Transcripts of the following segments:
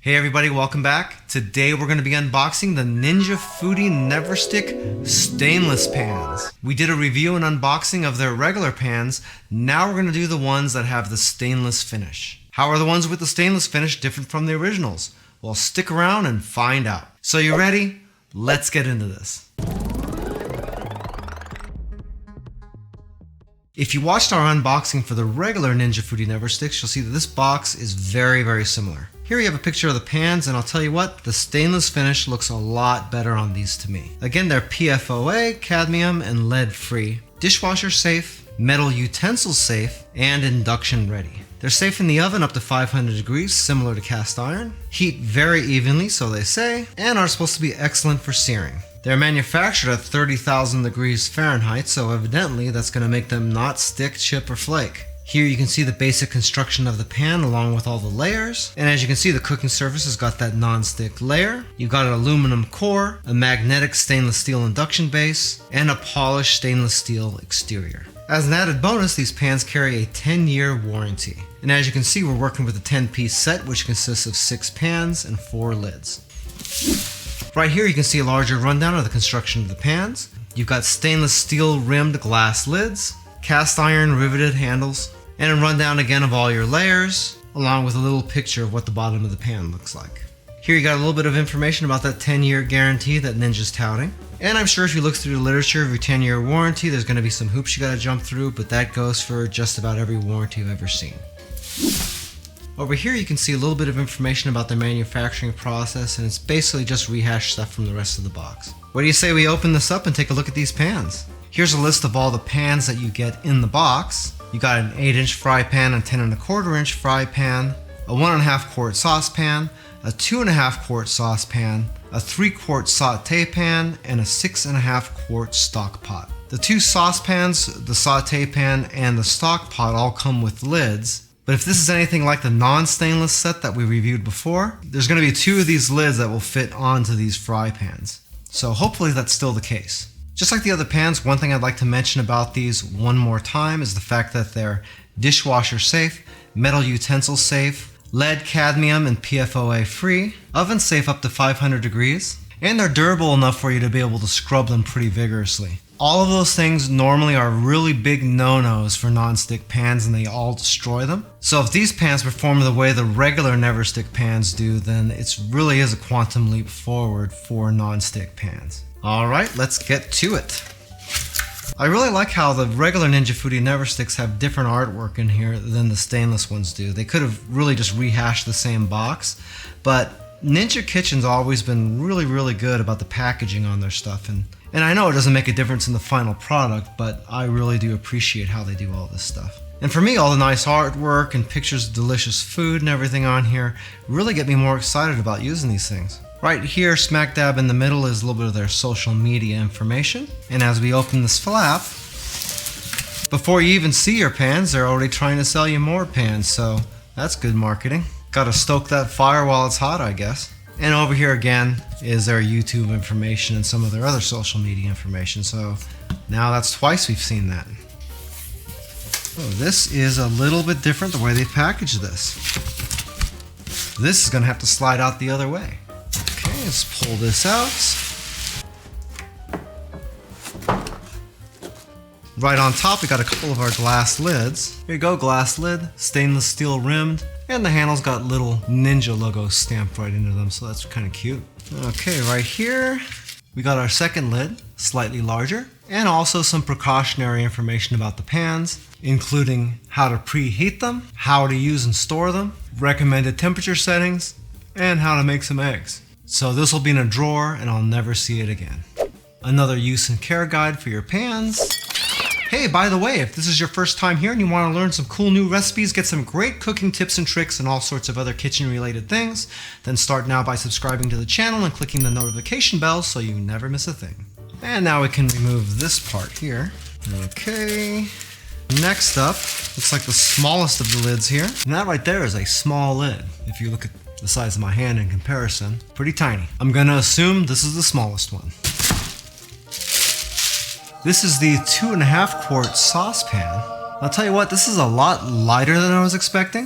Hey everybody, welcome back. Today we're going to be unboxing the Ninja Foodi NeverStick Stainless pans. We did a review and unboxing of their regular pans. Now we're going to do the ones that have the stainless finish. How are the ones with the stainless finish different from the originals? Well, stick around and find out. So you ready? Let's get into this. If you watched our unboxing for the regular Ninja Foodi NeverSticks, you'll see that this box is very similar. Here you have a picture of the pans, and I'll tell you what, the stainless finish looks a lot better on these to me. Again, they're PFOA, cadmium, and lead free, dishwasher safe, metal utensils safe, and induction ready. They're safe in the oven up to 500 degrees, similar to cast iron, heat very evenly, so they say, and are supposed to be excellent for searing. They're manufactured at 30,000 degrees Fahrenheit, so evidently that's going to make them not stick, chip, or flake. Here you can see the basic construction of the pan along with all the layers. And as you can see, the cooking surface has got that non-stick layer. You've got an aluminum core, a magnetic stainless steel induction base, and a polished stainless steel exterior. As an added bonus, these pans carry a 10-year warranty. And as you can see, we're working with a 10-piece set, which consists of 6 pans and 4 lids. Right here you can see a larger rundown of the construction of the pans. You've got stainless steel rimmed glass lids, cast iron riveted handles, and a rundown again of all your layers, along with a little picture of what the bottom of the pan looks like. Here you got a little bit of information about that 10-year guarantee that Ninja's touting. And I'm sure if you look through the literature of your 10-year warranty, there's going to be some hoops you got to jump through, but that goes for just about every warranty you've ever seen. Over here you can see a little bit of information about the manufacturing process, and it's basically just rehashed stuff from the rest of the box. What do you say we open this up and take a look at these pans? Here's a list of all the pans that you get in the box. You got an 8-inch fry pan, a 10¼ fry pan, a 1½ quart saucepan, a 2½ quart saucepan, a 3-quart saute pan, and a 6½ quart stock pot. The 2 saucepans, the saute pan, and the stock pot all come with lids. But if this is anything like the non-stainless set that we reviewed before, there's going to be 2 of these lids that will fit onto these fry pans. So hopefully that's still the case. Just like the other pans, one thing I'd like to mention about these one more time is the fact that they're dishwasher safe, metal utensil safe, lead, cadmium, and PFOA free, oven safe up to 500 degrees, and they're durable enough for you to be able to scrub them pretty vigorously. All of those things normally are really big no-nos for non-stick pans, and they all destroy them. So if these pans perform the way the regular NeverStick pans do, then it really is a quantum leap forward for non-stick pans. Alright, let's get to it. I really like how the regular Ninja Foodi NeverSticks have different artwork in here than the stainless ones do. They could have really just rehashed the same box, but Ninja Kitchen's always been really good about the packaging on their stuff, and I know it doesn't make a difference in the final product, but I really do appreciate how they do all this stuff. And for me, all the nice artwork and pictures of delicious food and everything on here really get me more excited about using these things. Right here, smack dab in the middle, is a little bit of their social media information. And as we open this flap, before you even see your pans, they're already trying to sell you more pans, so that's good marketing. Gotta stoke that fire while it's hot, I guess. And over here again is their YouTube information and some of their other social media information, so now that's twice we've seen that. Oh, this is a little bit different the way they package this. This is gonna have to slide out the other way. Okay, let's pull this out. Right on top we got a couple of our glass lids. Here you go, glass lid, stainless steel rimmed, and the handle's got little Ninja logo stamped right into them, so that's kind of cute. Okay, right here we got our second lid, slightly larger, and also some precautionary information about the pans, including how to preheat them, how to use and store them, recommended temperature settings, and how to make some eggs. So this will be in a drawer and I'll never see it again. Another use and care guide for your pans. Hey, by the way, if this is your first time here and you want to learn some cool new recipes, get some great cooking tips and tricks and all sorts of other kitchen related things, then start now by subscribing to the channel and clicking the notification bell so you never miss a thing. And now we can remove this part here. Okay. Next up, looks like the smallest of the lids here. And that right there is a small lid. If you look at the size of my hand in comparison, pretty tiny. I'm gonna assume this is the smallest one. This is the 2½ quart saucepan. I'll tell you what, this is a lot lighter than I was expecting.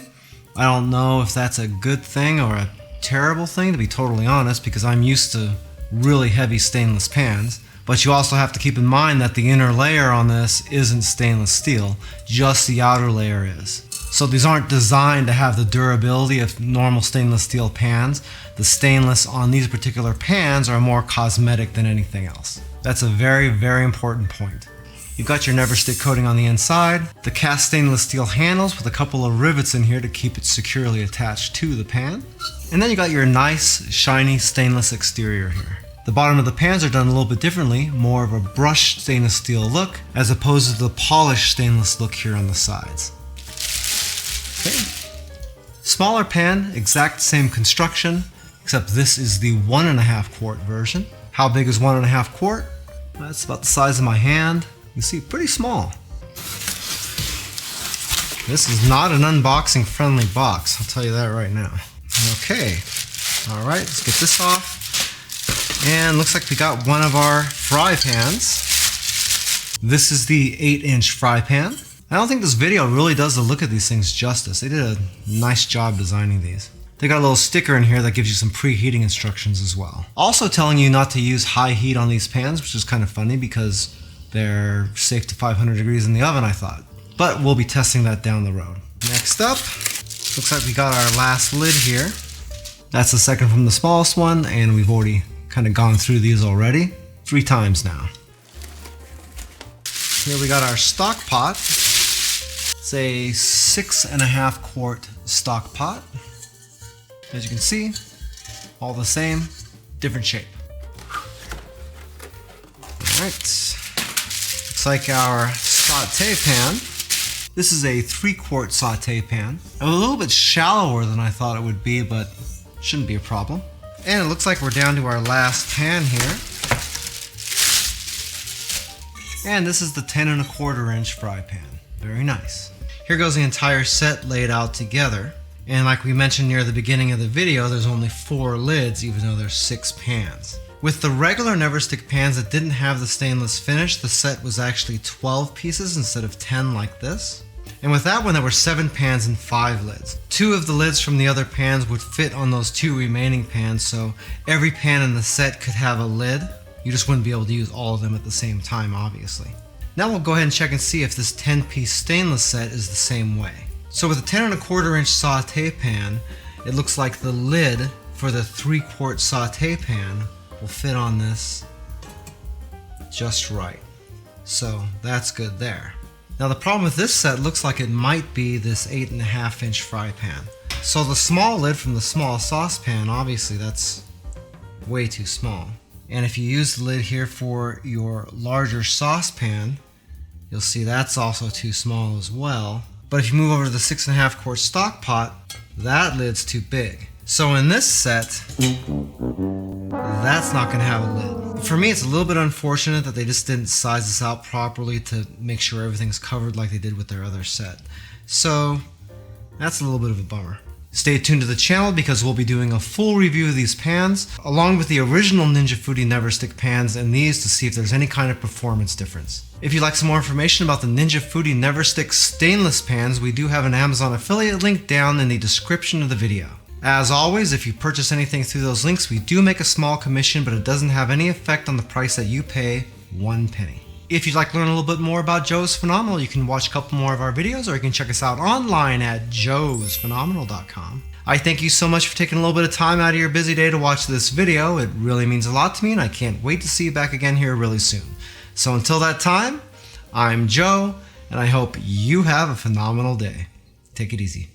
I don't know if that's a good thing or a terrible thing, to be totally honest, because I'm used to really heavy stainless pans. But you also have to keep in mind that the inner layer on this isn't stainless steel, just the outer layer is. So these aren't designed to have the durability of normal stainless steel pans. The stainless on these particular pans are more cosmetic than anything else. That's a very, very important point. You've got your NeverStick coating on the inside, the cast stainless steel handles with a couple of rivets in here to keep it securely attached to the pan. And then you got your nice, shiny stainless exterior here. The bottom of the pans are done a little bit differently, more of a brushed stainless steel look, as opposed to the polished stainless look here on the sides. Okay. Smaller pan, exact same construction, except this is the 1.5 quart version. How big is 1.5 quart? That's about the size of my hand. You see, pretty small. This is not an unboxing friendly box, I'll tell you that right now. Okay, all right, let's get this off. And looks like we got one of our fry pans. This is the 8-inch fry pan. I don't think this video really does the look of these things justice. They did a nice job designing these. They got a little sticker in here that gives you some preheating instructions as well. Also telling you not to use high heat on these pans, which is kind of funny because they're safe to 500 degrees in the oven, I thought. But we'll be testing that down the road. Next up, looks like we got our last lid here. That's the second from the smallest one, and we've already kind of gone through these already 3 times now. Here we got our stock pot. It's a 6.5 quart stock pot. As you can see, all the same, different shape. Alright, looks like our saute pan. This is a 3-quart saute pan. A little bit shallower than I thought it would be, but shouldn't be a problem. And it looks like we're down to our last pan here. And this is the 10.25 inch fry pan. Very nice. Here goes the entire set laid out together. And like we mentioned near the beginning of the video, there's only 4 lids, even though there's 6 pans. With the regular NeverStick pans that didn't have the stainless finish, the set was actually 12 pieces instead of 10 like this. And with that one, there were 7 pans and 5 lids. 2 of the lids from the other pans would fit on those 2 remaining pans, so every pan in the set could have a lid. You just wouldn't be able to use all of them at the same time, obviously. Now we'll go ahead and check and see if this 10-piece stainless set is the same way. So with a 10.25 inch saute pan, it looks like the lid for the 3-quart saute pan will fit on this just right. So that's good there. Now the problem with this set looks like it might be this 8.5 inch fry pan. So the small lid from the small saucepan, obviously that's way too small. And if you use the lid here for your larger saucepan, you'll see that's also too small as well. But if you move over to the 6.5 quart stock pot, that lid's too big. So in this set, that's not going to have a lid. For me, it's a little bit unfortunate that they just didn't size this out properly to make sure everything's covered like they did with their other set. So that's a little bit of a bummer. Stay tuned to the channel because we'll be doing a full review of these pans, along with the original Ninja Foodi NeverStick pans and these to see if there's any kind of performance difference. If you'd like some more information about the Ninja Foodi NeverStick Stainless pans, we do have an Amazon affiliate link down in the description of the video. As always, if you purchase anything through those links, we do make a small commission, but it doesn't have any effect on the price that you pay, 1 penny. If you'd like to learn a little bit more about Joe's Phenomenal, you can watch a couple more of our videos, or you can check us out online at joesphenomenal.com. I thank you so much for taking a little bit of time out of your busy day to watch this video. It really means a lot to me, and I can't wait to see you back again here really soon. So until that time, I'm Joe, and I hope you have a phenomenal day. Take it easy.